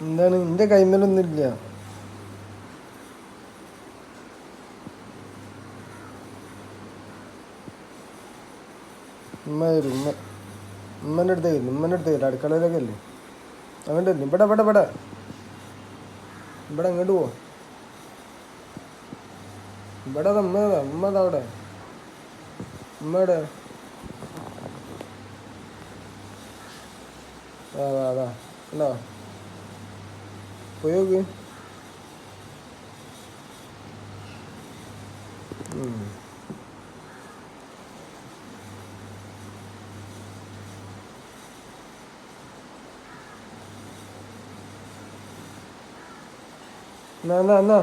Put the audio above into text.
എന്താണ് എൻ്റെ കൈമേലൊന്നും ഇല്ല. ഉമ്മ വരും. ഉമ്മൻ്റെ അടുത്ത് വരും. ഉമ്മൻ്റെ അടുത്ത് വരും. അടുക്കളയിലൊക്കെ അല്ലേ. അങ്ങോട്ട് വരും. ഇവിടെ ഇവിടെ ഇവിടെ ഇവിടെ അങ്ങോട്ട് പോവാ. ഇവിടെ ഉമ്മ അവിടെ. ഉമ്മയുടെ അതാ ഉണ്ടോ? പോയി നോക്ക്. എന്നാ എന്നാ എന്നാ